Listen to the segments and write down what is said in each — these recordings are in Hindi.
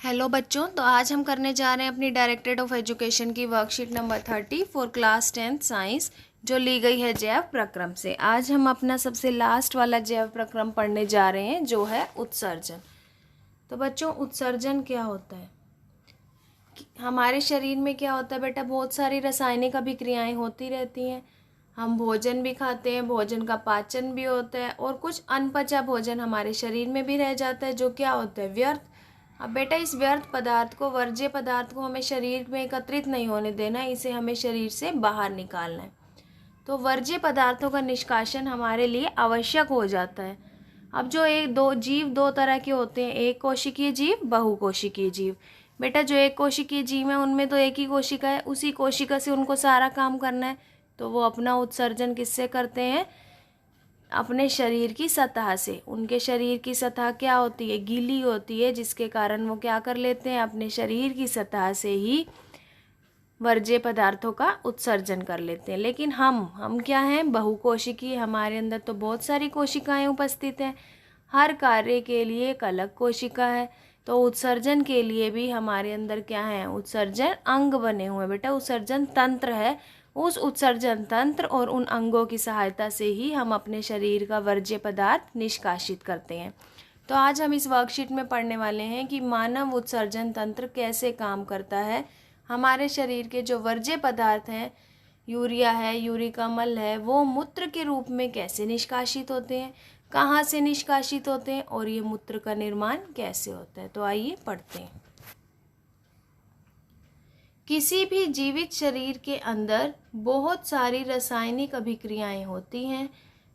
हेलो बच्चों, तो आज हम करने जा रहे हैं अपनी डायरेक्टरेट ऑफ एजुकेशन की worksheet number 30 for class 10 science, जो ली गई है जैव प्रक्रम से। आज हम अपना सबसे लास्ट वाला जैव प्रक्रम पढ़ने जा रहे हैं, जो है उत्सर्जन। तो बच्चों, उत्सर्जन क्या होता है? हमारे शरीर में क्या होता है बेटा? बहुत सारी रासायनिक अभिक्रियाएं होती रहती हैं। हम भोजन भी खाते हैं, भोजन का पाचन भी होता है, और कुछ अनपचा भोजन हमारे शरीर में भी रह जाता है, जो क्या होता है? व्यर्थ। अब बेटा, इस व्यर्थ पदार्थ को, वर्ज्य पदार्थ को हमें शरीर में एकत्रित नहीं होने देना है, इसे हमें शरीर से बाहर निकालना है। तो वर्ज्य पदार्थों का निष्कासन हमारे लिए आवश्यक हो जाता है। अब जो दो तरह के होते हैं, एक कोशिकीय जीव, बहुकोशिकीय जीव। बेटा, जो एक कोशिकीय जीव है उनमें तो एक ही कोशिका है, उसी कोशिका से उनको सारा काम करना है। तो वो अपना उत्सर्जन किससे करते हैं? अपने शरीर की सतह से। उनके शरीर की सतह क्या होती है? गीली होती है, जिसके कारण वो क्या कर लेते हैं? अपने शरीर की सतह से ही वर्ज्य पदार्थों का उत्सर्जन कर लेते हैं। लेकिन हम क्या हैं? बहुकोशिकीय। हमारे अंदर तो बहुत सारी कोशिकाएं उपस्थित हैं, हर कार्य के लिए एक अलग कोशिका है। तो उत्सर्जन के लिए भी हमारे अंदर क्या है? उत्सर्जन अंग बने हुए हैं बेटा, उत्सर्जन तंत्र है। उस उत्सर्जन तंत्र और उन अंगों की सहायता से ही हम अपने शरीर का वर्ज्य पदार्थ निष्कासित करते हैं। तो आज हम इस वर्कशीट में पढ़ने वाले हैं कि मानव उत्सर्जन तंत्र कैसे काम करता है। हमारे शरीर के जो वर्ज्य पदार्थ हैं, यूरिया है, यूरिक अम्ल है, वो मूत्र के रूप में कैसे निष्कासित होते हैं, कहाँ से निष्कासित होते हैं, और ये मूत्र का निर्माण कैसे होता है। तो आइए पढ़ते हैं। किसी भी जीवित शरीर के अंदर बहुत सारी रासायनिक अभिक्रियाएं होती हैं।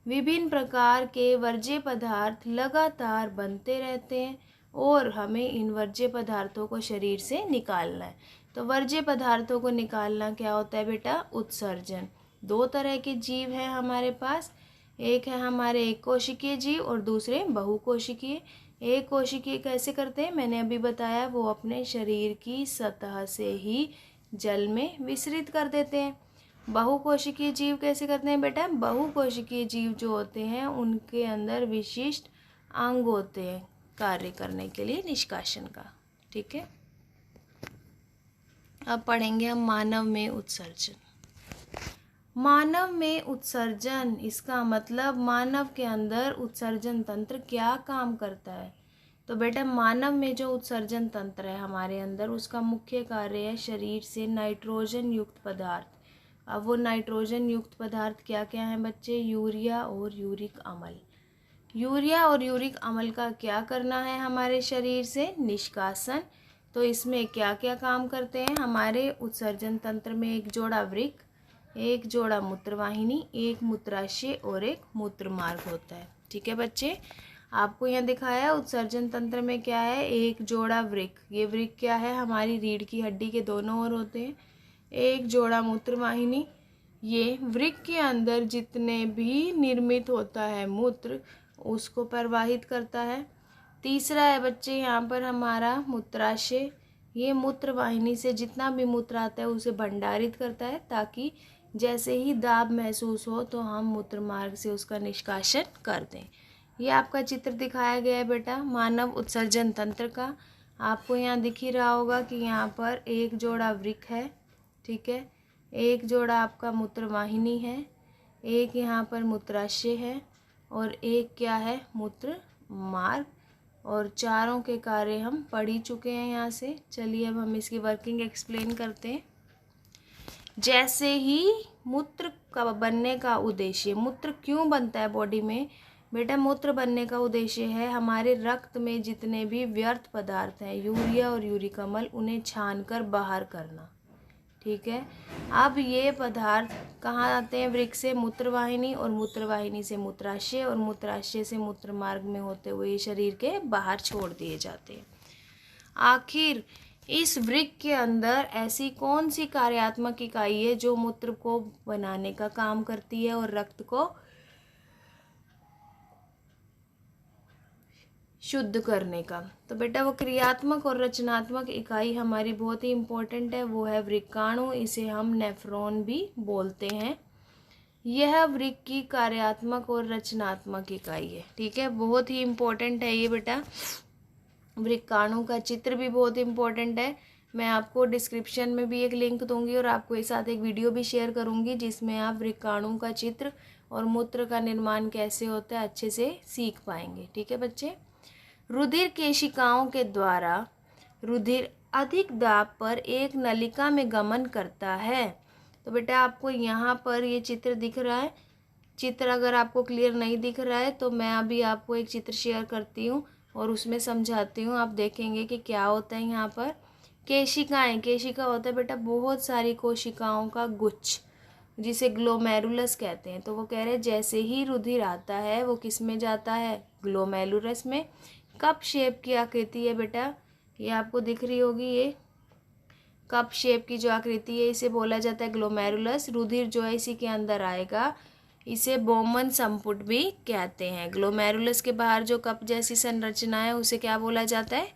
विभिन्न प्रकार के वर्ज्य पदार्थ लगातार बनते रहते हैं और हमें इन वर्ज्य पदार्थों को शरीर से निकालना है। तो वर्ज्य पदार्थों को निकालना क्या होता है बेटा? उत्सर्जन। दो तरह के जीव हैं हमारे पास, एक है हमारे एक कोशिकीय जीव और दूसरे बहुकोशिकीय। एक कोशिकीय कैसे करते हैं? मैंने अभी बताया, वो अपने शरीर की सतह से ही जल में विसरित कर देते हैं। बहुकोशिकीय जीव कैसे करते हैं बेटा? बहुकोशिकीय जीव जो होते हैं उनके अंदर विशिष्ट अंग होते हैं कार्य करने के लिए निष्कासन का। ठीक है, अब पढ़ेंगे हम मानव में उत्सर्जन। मानव में उत्सर्जन, इसका मतलब मानव के अंदर उत्सर्जन तंत्र क्या काम करता है? तो बेटा, मानव में जो उत्सर्जन तंत्र है हमारे अंदर, उसका मुख्य कार्य है शरीर से नाइट्रोजन युक्त पदार्थ। अब वो नाइट्रोजन युक्त पदार्थ क्या क्या हैं बच्चे? यूरिया और यूरिक अम्ल। यूरिया और यूरिक अम्ल का क्या करना है हमारे शरीर से? निष्कासन। तो इसमें क्या क्या काम करते हैं हमारे उत्सर्जन तंत्र में? एक जोड़ा वृक्क, एक जोड़ा मूत्रवाहिनी, एक मूत्राशय और एक मूत्र मार्ग होता है। ठीक है बच्चे, आपको यहाँ दिखाया उत्सर्जन तंत्र में क्या है? एक जोड़ा वृक्क। ये वृक्क क्या है? हमारी रीढ़ की हड्डी के दोनों ओर होते हैं। एक जोड़ा मूत्रवाहिनी, ये वृक्क के अंदर जितने भी निर्मित होता है मूत्र, उसको प्रवाहित करता है। तीसरा है बच्चे यहाँ पर हमारा मूत्राशय। ये मूत्रवाहिनी से जितना भी मूत्र आता है उसे भंडारित करता है, ताकि जैसे ही दाब महसूस हो तो हम मूत्र मार्ग से उसका निष्कासन कर दें। ये आपका चित्र दिखाया गया है बेटा मानव उत्सर्जन तंत्र का। आपको यहाँ दिख ही रहा होगा कि यहाँ पर एक जोड़ा वृक्क है, ठीक है, एक जोड़ा आपका मूत्रवाहिनी है, एक यहाँ पर मूत्राशय है और एक क्या है? मूत्र मार्ग। और चारों के कार्य हम पढ़ ही चुके हैं यहाँ से। चलिए अब हम इसकी वर्किंग एक्सप्लेन करते हैं। जैसे ही मूत्र का बनने का उद्देश्य, मूत्र क्यों बनता है बॉडी में बेटा? मूत्र बनने का उद्देश्य है हमारे रक्त में जितने भी व्यर्थ पदार्थ हैं, यूरिया और यूरिक अम्ल, उन्हें छानकर बाहर करना। ठीक है, अब ये पदार्थ कहाँ आते हैं? वृक्क से मूत्रवाहिनी, और मूत्रवाहिनी से मूत्राशय, और मूत्राशय से मूत्र मार्ग में होते हुए शरीर के बाहर छोड़ दिए जाते हैं। आखिर इस वृक्क के अंदर ऐसी कौन सी कार्यात्मक इकाई है जो मूत्र को बनाने का काम करती है और रक्त को शुद्ध करने का? तो बेटा, वो क्रियात्मक और रचनात्मक इकाई हमारी बहुत ही इम्पोर्टेंट है, वो है वृक्काणु। इसे हम नेफ्रॉन भी बोलते हैं। यह वृक्क की कार्यात्मक और रचनात्मक इकाई है। ठीक है, बहुत ही इम्पोर्टेंट है ये बेटा। वृक्काणु का चित्र भी बहुत इम्पोर्टेंट है। मैं आपको डिस्क्रिप्शन में भी एक लिंक दूंगी और आपको एक साथ एक वीडियो भी शेयर करूंगी जिसमें आप वृक्काणु का चित्र और मूत्र का निर्माण कैसे होता है अच्छे से सीख पाएंगे। ठीक है बच्चे। रुधिर केशिकाओं के द्वारा रुधिर अधिक दाब पर एक नलिका में गमन करता है। तो बेटा आपको यहाँ पर ये चित्र दिख रहा है। चित्र अगर आपको क्लियर नहीं दिख रहा है तो मैं अभी आपको एक चित्र शेयर करती हूँ और उसमें समझाती हूँ। आप देखेंगे कि क्या होता है यहाँ पर। केशिकाएं, केशिका होता है बेटा बहुत सारी कोशिकाओं का गुच्छ जिसे ग्लोमेरुलस कहते हैं। तो वो कह रहे हैं जैसे ही रुधिर आता है वो किस में जाता है, ग्लोमेरुलस में। कप शेप की आकृति है बेटा, ये आपको दिख रही होगी। ये कप शेप की जो आकृति है इसे बोला जाता है ग्लोमेरुलस। रुधिर जो है इसी के अंदर आएगा, इसे बोमन संपुट भी कहते हैं। ग्लोमेरुलस के बाहर जो कप जैसी संरचना है उसे क्या बोला जाता है,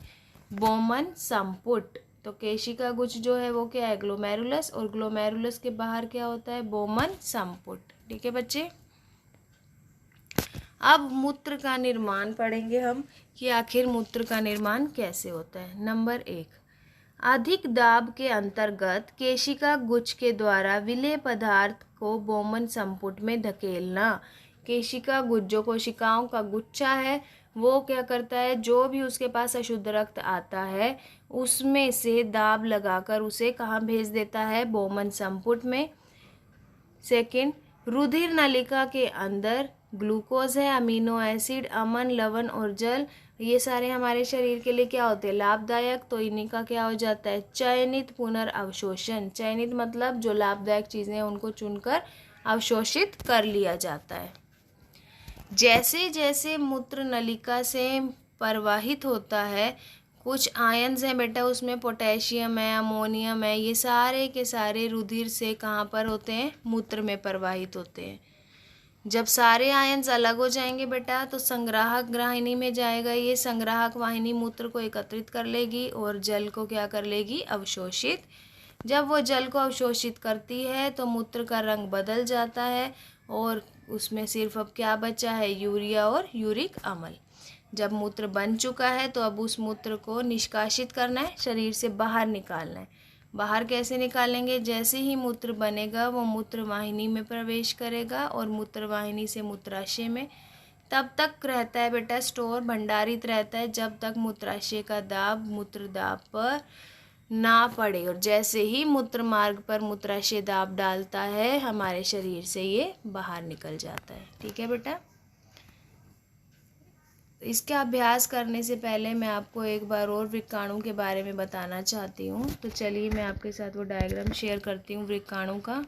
बोमन संपुट। तो केशिका गुच्छ जो है वो क्या है, ग्लोमेरुलस, और ग्लोमेरुलस के बाहर क्या होता है, बोमन संपुट। ठीक है बच्चे। अब मूत्र का निर्माण पढ़ेंगे हम कि आखिर मूत्र का निर्माण कैसे होता है। नंबर 1, अधिक दाब के अंतर्गत केशिका गुच्छ के द्वारा विलेय पदार्थ को बोमन संपुट में धकेलना। केशिका गुच्छ जो कोशिकाओं का गुच्छा है वो क्या करता है, जो भी उसके पास अशुद्ध रक्त आता है उसमें से दाब लगाकर उसे कहाँ भेज देता है, बोमन संपुट में। सेकंड, रुधिर नलिका के अंदर ग्लूकोज है, अमीनो एसिड, अमन, लवण और जल, ये सारे हमारे शरीर के लिए क्या होते हैं, लाभदायक। तो इन्हीं का क्या हो जाता है, चयनित पुनर्अवशोषण। चयनित मतलब जो लाभदायक चीज़ें हैं उनको चुनकर अवशोषित कर लिया जाता है। जैसे जैसे मूत्र नलिका से प्रवाहित होता है कुछ आयन्स हैं बेटा उसमें, पोटेशियम है, अमोनियम है, ये सारे के सारे रुधिर से कहाँ पर होते हैं, मूत्र में प्रवाहित होते हैं। जब सारे आयन्स अलग हो जाएंगे बेटा तो संग्राहक वाहिनी में जाएगा। ये संग्राहक वाहिनी मूत्र को एकत्रित कर लेगी और जल को क्या कर लेगी, अवशोषित। जब वो जल को अवशोषित करती है तो मूत्र का रंग बदल जाता है और उसमें सिर्फ अब क्या बचा है, यूरिया और यूरिक अम्ल। जब मूत्र बन चुका है तो अब उस मूत्र को निष्कासित करना है, शरीर से बाहर निकालना है। बाहर कैसे निकालेंगे, जैसे ही मूत्र बनेगा वो मूत्र वाहिनी में प्रवेश करेगा और मूत्र वाहिनी से मूत्राशय में तब तक रहता है बेटा स्टोर, भंडारित रहता है जब तक मूत्राशय का दाब मूत्र दाब पर ना पड़े। और जैसे ही मूत्र मार्ग पर मूत्राशय दाब डालता है हमारे शरीर से ये बाहर निकल जाता है। ठीक है बेटा। इसका अभ्यास करने से पहले मैं आपको एक बार और वृक्काणु के बारे में बताना चाहती हूँ। तो चलिए मैं आपके साथ वो डायग्राम शेयर करती हूँ वृक्काणु का।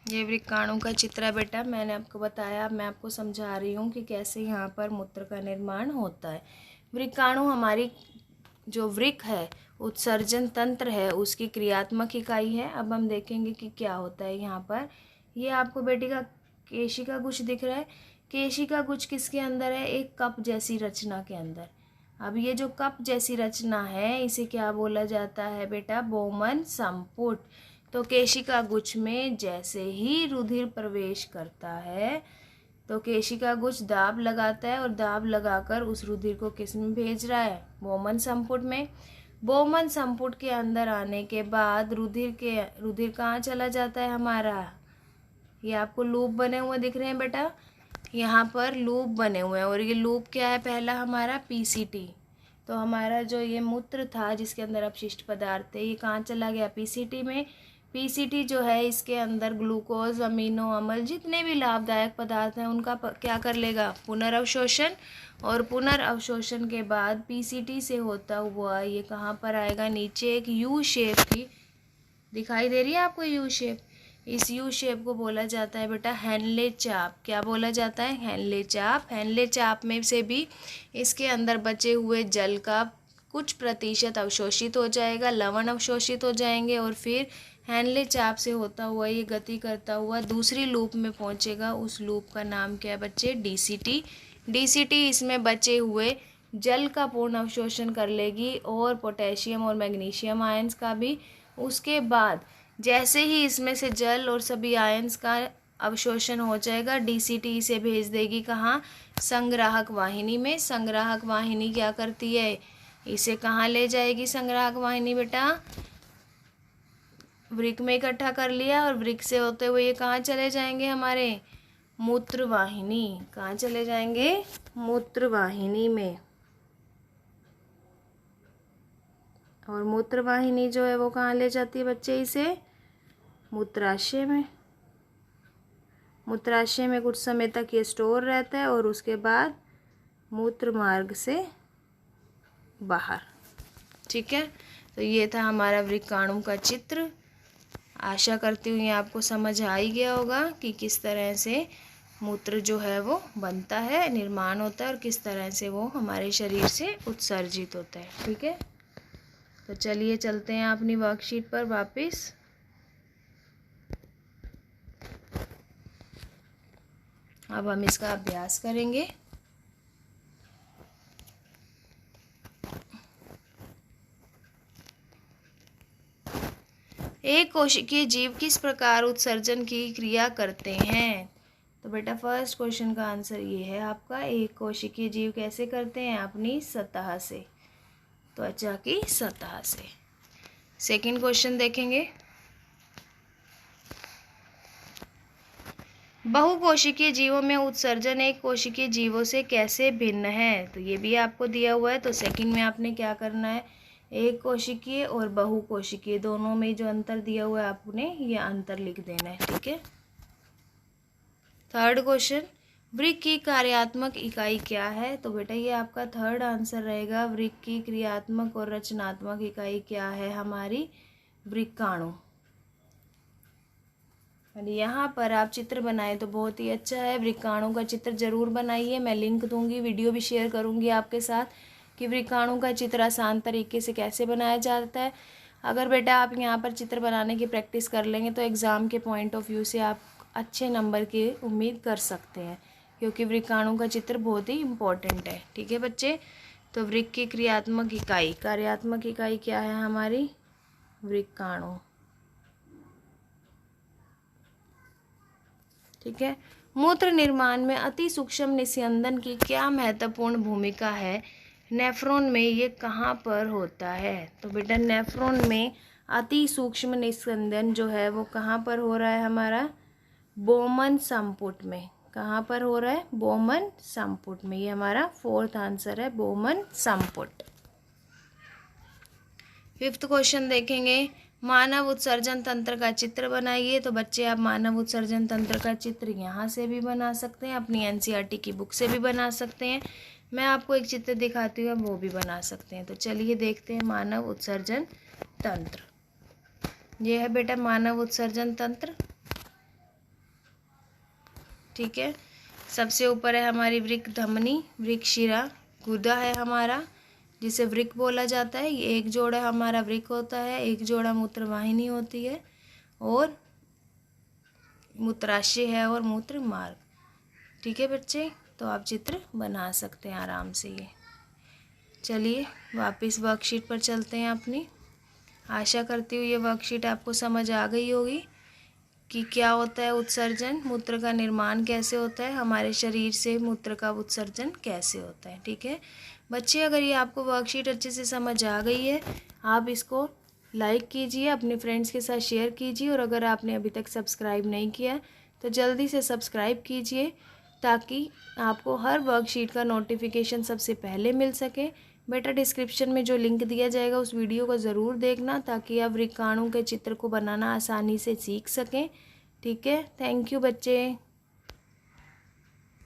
ये वृक्काणु का चित्र है बेटा, मैंने आपको बताया, मैं आपको समझा रही हूँ कि कैसे यहाँ पर मूत्र का निर्माण होता है। वृक्काणु हमारी जो वृक्क है, उत्सर्जन तंत्र है, उसकी क्रियात्मक इकाई है। अब हम देखेंगे कि क्या होता है यहाँ पर। ये आपको बेटी का केशिका गुच्छ दिख रहा है। केशिका गुच्छ किसके अंदर है, एक कप जैसी रचना के अंदर। अब ये जो कप जैसी रचना है इसे क्या बोला जाता है बेटा, बोमन संपुट। तो केशिका गुच्छ में जैसे ही रुधिर प्रवेश करता है तो केशिका गुच्छ दाब लगाता है और दाब लगाकर उस रुधिर को किस में भेज रहा है, बोमन संपुट में। बोमन संपुट के अंदर आने के बाद रुधिर कहाँ चला जाता है हमारा, ये आपको लूप बने हुए दिख रहे हैं बेटा, यहाँ पर लूप बने हुए हैं। और ये लूप क्या है, पहला हमारा पीसीटी। तो हमारा जो ये मूत्र था जिसके अंदर अपशिष्ट पदार्थ थे ये कहाँ चला गया, पीसीटी में। पीसीटी जो है इसके अंदर ग्लूकोज, अमीनो अम्ल, जितने भी लाभदायक पदार्थ हैं उनका क्या कर लेगा, पुनर्अवशोषण। और पुनर्अवशोषण के बाद पीसीटी से होता हुआ ये कहाँ पर आएगा, नीचे एक यू शेप की दिखाई दे रही है आपको, यू शेप। इस यू शेप को बोला जाता है बेटा हेनले चाप। क्या बोला जाता है, हेनले चाप। हेनले चाप में से भी इसके अंदर बचे हुए जल का कुछ प्रतिशत अवशोषित हो जाएगा, लवण अवशोषित हो जाएंगे और फिर हैनले चाप से होता हुआ ये गति करता हुआ दूसरी लूप में पहुंचेगा। उस लूप का नाम क्या है बच्चे? डीसीटी। डीसीटी इसमें बचे हुए जल का पूर्ण अवशोषण कर लेगी और पोटेशियम और मैग्नीशियम आयंस का भी। उसके बाद जैसे ही इसमें से जल और सभी आयंस का अवशोषण हो जाएगा, डीसीटी इसे भेज देगी कहाँ? संग्राहक वाहिनी में। संग्राहक वाहिनी क्या करती है? इसे कहाँ ले जाएगी संग्राहक वाहिनी बेटा? वृक्क में इकट्ठा कर लिया और वृक्क से होते हुए ये कहाँ चले जाएंगे? हमारे मूत्र वाहिनी। कहाँ चले जाएंगे? मूत्र वाहिनी में। और मूत्र वाहिनी जो है वो कहाँ ले जाती है बच्चे इसे? मूत्राशय में। मूत्राशय में कुछ समय तक ये स्टोर रहता है और उसके बाद मूत्र मार्ग से बाहर। ठीक है, तो ये था हमारा वृक्काणु का चित्र। आशा करती हूँ ये आपको समझ आ ही गया होगा कि किस तरह से मूत्र जो है वो बनता है, निर्माण होता है और किस तरह से वो हमारे शरीर से उत्सर्जित होता है। ठीक है, तो चलिए चलते हैं अपनी वर्कशीट पर वापस। अब हम इसका अभ्यास करेंगे। एक कोशिकीय जीव किस प्रकार उत्सर्जन की क्रिया करते हैं? तो बेटा फर्स्ट क्वेश्चन का आंसर ये है आपका, एक कोशिकीय जीव कैसे करते हैं? अपनी सतह से, त्वचा की सतह से। सेकंड क्वेश्चन देखेंगे, बहुकोशिकीय जीवों में उत्सर्जन एक कोशिकीय जीवों से कैसे भिन्न है? तो ये भी आपको दिया हुआ है। तो सेकंड में आपने क्या करना है? एक कोशिकीय और बहुकोशिकीय दोनों में जो अंतर दिया हुआ है आपने ये अंतर लिख देना है। ठीक है। थर्ड क्वेश्चन, वृक्क की कार्यात्मक इकाई क्या है? तो बेटा ये आपका थर्ड आंसर रहेगा। वृक्क की क्रियात्मक और रचनात्मक इकाई क्या है? हमारी वृक्काणु। यहाँ पर आप चित्र बनाए तो बहुत ही अच्छा है। वृक्काणु का चित्र जरूर बनाइए। मैं लिंक दूंगी, वीडियो भी शेयर करूंगी आपके साथ कि वृक्काणु का चित्र आसान तरीके से कैसे बनाया जाता है। अगर बेटा आप यहाँ पर चित्र बनाने की प्रैक्टिस कर लेंगे तो एग्ज़ाम के पॉइंट ऑफ व्यू से आप अच्छे नंबर की उम्मीद कर सकते हैं, क्योंकि वृक्काणु का चित्र बहुत ही इम्पोर्टेंट है। ठीक है बच्चे, तो वृक्क की क्रियात्मक इकाई, कार्यात्मक इकाई क्या है? हमारी वृक्काणु। ठीक है। मूत्र निर्माण में अति सूक्ष्म निस्यंदन की क्या महत्वपूर्ण भूमिका है? नेफ्रॉन में ये कहाँ पर होता है? तो बेटा नेफ्रॉन में अति सूक्ष्म निस्यंदन जो है वो कहाँ पर हो रहा है? हमारा बोमन संपुट में। कहाँ पर हो रहा है? बोमन संपुट में। ये हमारा फोर्थ आंसर है, बोमन संपुट। फिफ्थ क्वेश्चन देखेंगे, मानव उत्सर्जन तंत्र का चित्र बनाइए। तो बच्चे आप मानव उत्सर्जन तंत्र का चित्र यहाँ से भी बना सकते हैं, अपनी एनसीईआरटी की बुक से भी बना सकते हैं। मैं आपको एक चित्र दिखाती हूँ, वो भी बना सकते हैं। तो चलिए देखते हैं मानव उत्सर्जन तंत्र। ये है बेटा मानव उत्सर्जन तंत्र। ठीक है, सबसे ऊपर है हमारी वृक्क धमनी, वृक्क शिरा, गुदा है हमारा जिसे वृक्क बोला जाता है। ये एक जोड़ा हमारा वृक्क होता है, एक जोड़ा मूत्रवाहिनी होती है और मूत्राशय है और मूत्र मार्ग। ठीक है बच्चे, तो आप चित्र बना सकते हैं आराम से। ये चलिए वापस वर्कशीट पर चलते हैं अपनी। आशा करती हूँ ये वर्कशीट आपको समझ आ गई होगी कि क्या होता है उत्सर्जन, मूत्र का निर्माण कैसे होता है, हमारे शरीर से मूत्र का उत्सर्जन कैसे होता है। ठीक है बच्चे, अगर ये आपको वर्कशीट अच्छे से समझ आ गई है, आप इसको लाइक कीजिए, अपने फ्रेंड्स के साथ शेयर कीजिए और अगर आपने अभी तक सब्सक्राइब नहीं किया तो जल्दी से सब्सक्राइब कीजिए ताकि आपको हर वर्कशीट का नोटिफिकेशन सबसे पहले मिल सके। बेटा डिस्क्रिप्शन में जो लिंक दिया जाएगा उस वीडियो को ज़रूर देखना ताकि आप वृक्काणु के चित्र को बनाना आसानी से सीख सकें। ठीक है, थैंक यू बच्चे।